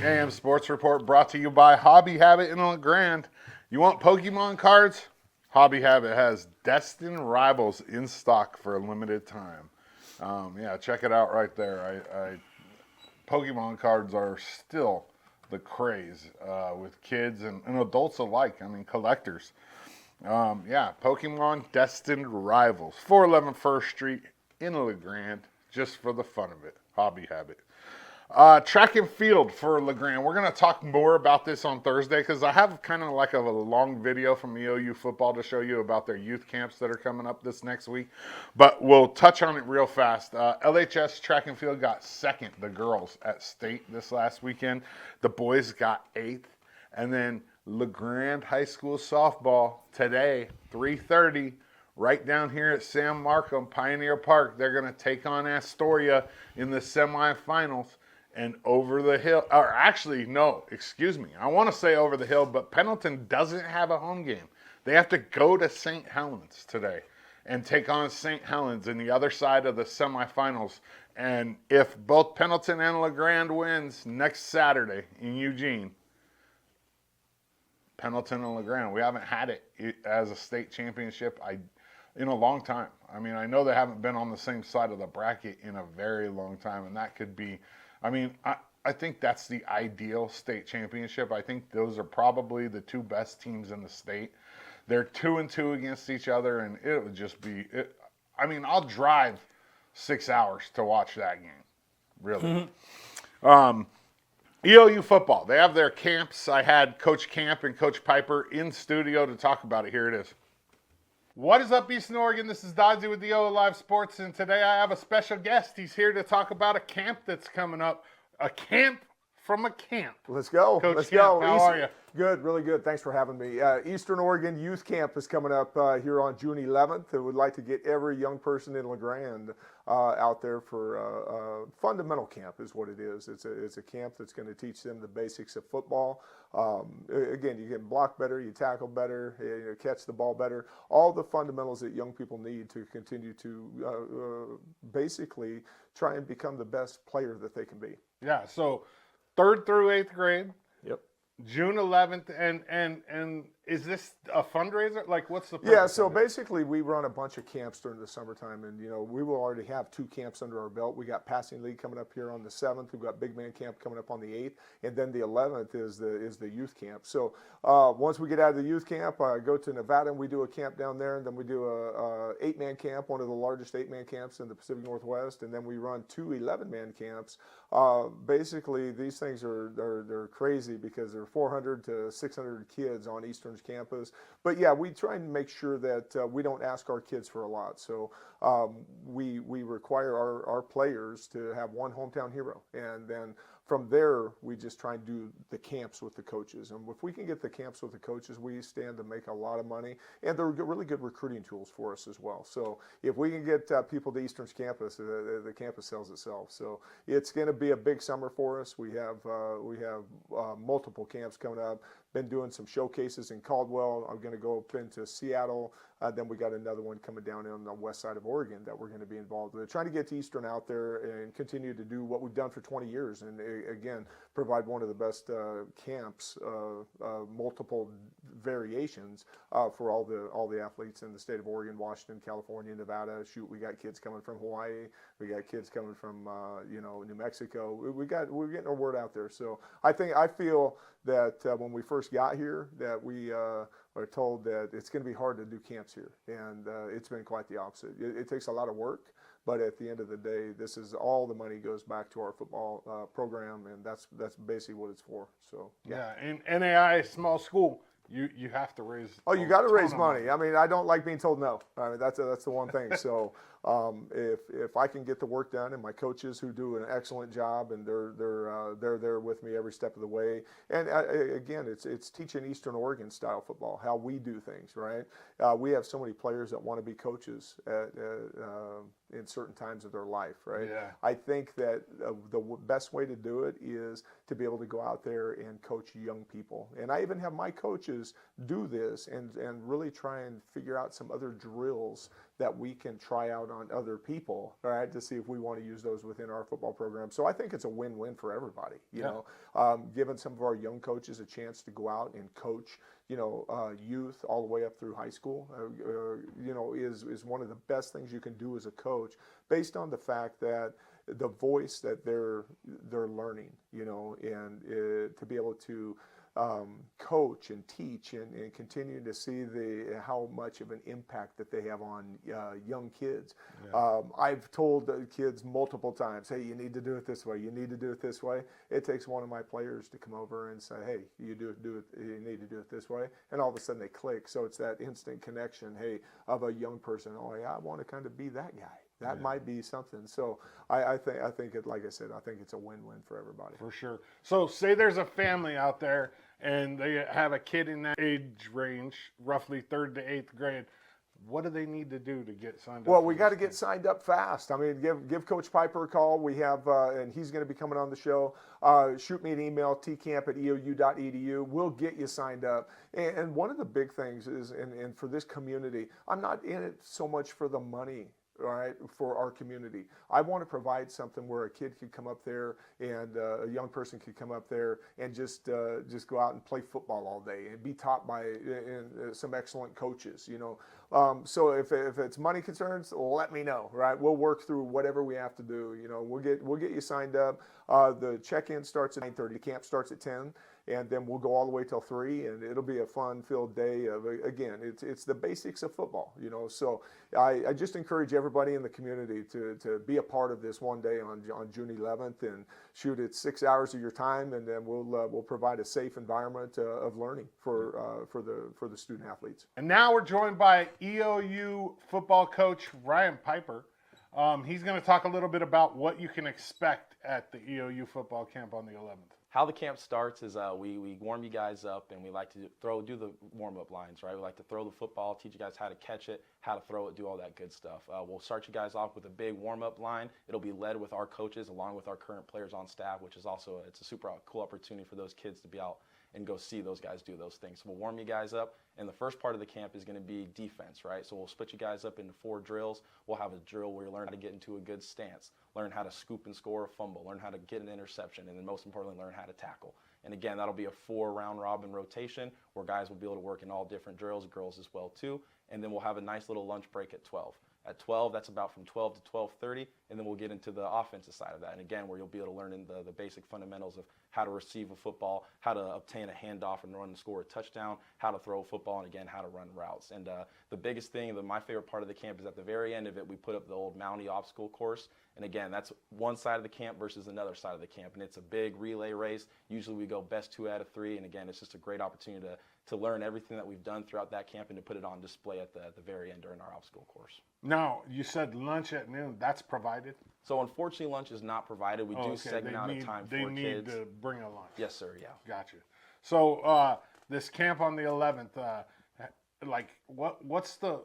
AM Sports Report brought to you by Hobby Habit in LeGrand. You want Pokemon cards? Hobby Habit has Destined Rivals in stock for a limited time. Yeah, check it out right there. Pokemon cards are still the craze with kids and adults alike. I mean, collectors. Yeah, Pokemon Destined Rivals, 411 First Street in LeGrand, just for the fun of it. Hobby Habit. Track and field for LeGrand. We're going to talk more about this on Thursday because I have kind of like a long video from EOU football to show you about their youth camps that are coming up this next week. But we'll touch on it real fast. LHS track and field got second, the girls, at state this last weekend. The boys got eighth. And then LeGrand High School softball today, 3:30, right down here at San Marcos Pioneer Park. They're going to take on Astoria in the semifinals. And over the hill, or actually, no, excuse me. I want to say over the hill, but Pendleton doesn't have a home game. They have to go to St. Helens today and take on St. Helens in the other side of the semifinals. And if both Pendleton and LeGrand wins next Saturday in Eugene, Pendleton and LeGrand, we haven't had it as a state championship in a long time. I mean, I know they haven't been on the same side of the bracket in a very long time, and that could be, I think that's the ideal state championship. I think those are probably the two best teams in the state. They're 2-2 against each other, and it would just be, I'll drive 6 hours to watch that game, really. EOU football, they have their camps. I had Coach Camp and Coach Piper in studio to talk about it. Here it is. What is up, Eastern Oregon? This is Dodzy with EOU Live Sports, and today I have a special guest. He's here to talk about a camp that's coming up. A camp from a camp. Let's go. Coach Camp, how are you? Good, really good. Thanks for having me. Eastern Oregon Youth Camp is coming up here on June 11th. I would like to get every young person in LeGrand out there for fundamental camp is what it is. It's a camp that's going to teach them the basics of football. Again, you can block better, you tackle better, you catch the ball better. All the fundamentals that young people need to continue to basically try and become the best player that they can be. Yeah, so 3rd through 8th grade. Yep. June 11th, and is this a fundraiser? Like, what's the purpose? Yeah, so basically we run a bunch of camps during the summertime, and we will already have 2 camps under our belt. We got Passing League coming up here on the 7th. We've got Big Man Camp coming up on the 8th, and then the 11th is the youth camp. So once we get out of the youth camp, I go to Nevada and we do a camp down there, and then we do a 8-man camp, one of the largest 8-man camps in the Pacific Northwest, and then we run 2 11-man camps. Basically, these things they're crazy because there are 400 to 600 kids on Eastern's campus. But yeah, we try and make sure that we don't ask our kids for a lot. So we require our players to have one hometown hero, and then from there, we just try and do the camps with the coaches. And if we can get the camps with the coaches, we stand to make a lot of money. And they're really good recruiting tools for us as well. So if we can get people to Eastern's campus, the campus sells itself. So it's going to be a big summer for us. We have multiple camps coming up. Been doing some showcases in Caldwell. I'm going to go up into Seattle. Then we got another one coming down on the west side of Oregon that we're going to be involved with. Trying to get to Eastern out there and continue to do what we've done for 20 years. And again, provide one of the best camps, multiple variations for all the athletes in the state of Oregon, Washington, California, Nevada. Shoot, we got kids coming from Hawaii. We got kids coming from New Mexico. We're getting our word out there. So I feel that when we first got here, that we are told that it's going to be hard to do camps here, and it's been quite the opposite. It takes a lot of work, but at the end of the day, this is all the money goes back to our football program, and that's basically what it's for. So yeah, and NAI small school. You have to raise. Oh, you got to raise money. I mean, I don't like being told no. I mean, that's the one thing. So if I can get the work done, and my coaches who do an excellent job, and they're there with me every step of the way. And again, it's teaching Eastern Oregon style football, how we do things. Right? We have so many players that want to be coaches in certain times of their life. Right? Yeah. I think that the best way to do it is to be able to go out there and coach young people. And I even have my coaches do this and really try and figure out some other drills that we can try out on other people, right, to see if we want to use those within our football program. So I think it's a win-win for everybody, you know, giving some of our young coaches a chance to go out and coach, you know, youth all the way up through high school, you know, is one of the best things you can do as a coach, based on the fact that the voice that they're learning, you know, and to be able to coach and teach and continue to see how much of an impact that they have on young kids. Yeah. I've told the kids multiple times, hey, you need to do it this way. You need to do it this way. It takes one of my players to come over and say, hey, you need to do it this way. And all of a sudden they click. So it's that instant connection, hey, of a young person. Oh, yeah, I want to kind of be that guy. That might be something. So I think it, like I said, I think it's a win-win for everybody. For sure. So say there's a family out there and they have a kid in that age range, roughly 3rd to 8th grade. What do they need to do to get signed up? Well, we got to get signed up fast. I mean, give Coach Piper a call. We have, and he's going to be coming on the show. Shoot me an email, tcamp@eou.edu. We'll get you signed up. And one of the big things is, and for this community, I'm not in it so much for the money. All right, for our community, I want to provide something where a kid could come up there and a young person could come up there and just go out and play football all day and be taught by some excellent coaches. You know, so if it's money concerns, let me know. Right, we'll work through whatever we have to do. You know, we'll get you signed up. The check-in starts at 9:30. Camp starts at 10. And then we'll go all the way till 3, and it'll be a fun-filled day. Again, it's the basics of football, you know. So I just encourage everybody in the community to be a part of this one day on June 11th, and shoot, it's 6 hours of your time, and then we'll provide a safe environment of learning for the student athletes. And now we're joined by EOU football coach Ryan Piper. He's going to talk a little bit about what you can expect at the EOU football camp on the 11th. How the camp starts is we warm you guys up, and we like to do the warm-up lines, right? We like to throw the football, teach you guys how to catch it, how to throw it, do all that good stuff. We'll start you guys off with a big warm-up line. It'll be led with our coaches along with our current players on staff, which is also it's a super cool opportunity for those kids to be out and go see those guys do those things. So we'll warm you guys up, and the first part of the camp is going to be defense, right? So we'll split you guys up into 4 drills. We'll have a drill where you learn how to get into a good stance, learn how to scoop and score a fumble, learn how to get an interception, and then most importantly, learn how to tackle. And again, that'll be a 4 round robin rotation where guys will be able to work in all different drills, girls as well too. And then we'll have a nice little lunch break at 12. At 12, that's about from 12 to 12:30, and then we'll get into the offensive side of that. And again, where you'll be able to learn in the basic fundamentals of how to receive a football, how to obtain a handoff and run and score a touchdown, how to throw a football, and again, how to run routes. And the biggest thing, my favorite part of the camp is at the very end of it, we put up the old Mountie obstacle course. And again, that's one side of the camp versus another side of the camp. And it's a big relay race. Usually we go best 2 out of 3. And again, it's just a great opportunity to learn everything that we've done throughout that camp and to put it on display at the very end during our obstacle course. Now, you said lunch at noon. That's provided? So unfortunately, lunch is not provided. We do segment out a time for kids. They need to bring a lunch. Yes, sir, yeah. Gotcha. So this camp on the 11th, like what's the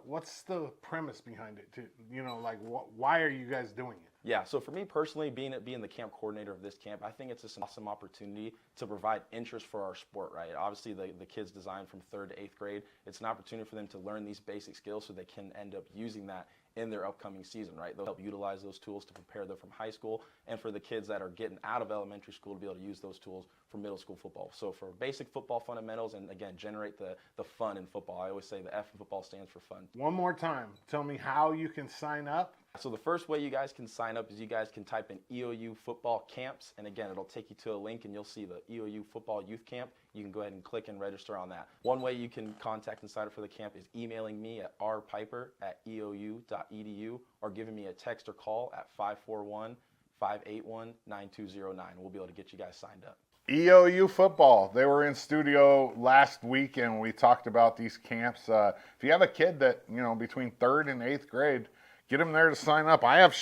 premise behind it? You know, like why are you guys doing it? Yeah, so for me personally, being the camp coordinator of this camp, I think it's just an awesome opportunity to provide interest for our sport, right? Obviously, the kids designed from 3rd to 8th grade. It's an opportunity for them to learn these basic skills so they can end up using that in their upcoming season, right? They'll help utilize those tools to prepare them from high school, and for the kids that are getting out of elementary school to be able to use those tools for middle school football. So for basic football fundamentals, and again, generate the fun in football. I always say the F in football stands for fun. One more time, tell me how you can sign up. So the first way you guys can sign up is you guys can type in EOU football camps, and again, it'll take you to a link and you'll see the EOU football youth camp. You can go ahead and click and register on that. One way you can contact and sign up for the camp is emailing me at rpiper@eou.edu or giving me a text or call at 541-581-9209. We'll be able to get you guys signed up. EOU football. They were in studio last week and we talked about these camps. If you have a kid that, you know, between 3rd and 8th grade, get them there to sign up. I have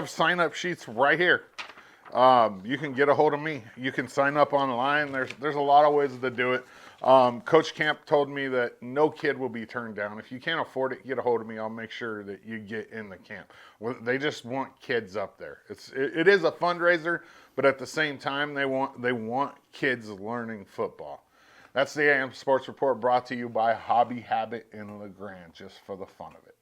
sign-up sheets right here. You can get a hold of me. You can sign up online. There's a lot of ways to do it. Coach Camp told me that no kid will be turned down. If you can't afford it, get a hold of me. I'll make sure that you get in the camp. They just want kids up there. It is a fundraiser, but at the same time, they want kids learning football. That's the AM Sports Report brought to you by Hobby Habit in LeGrand, just for the fun of it.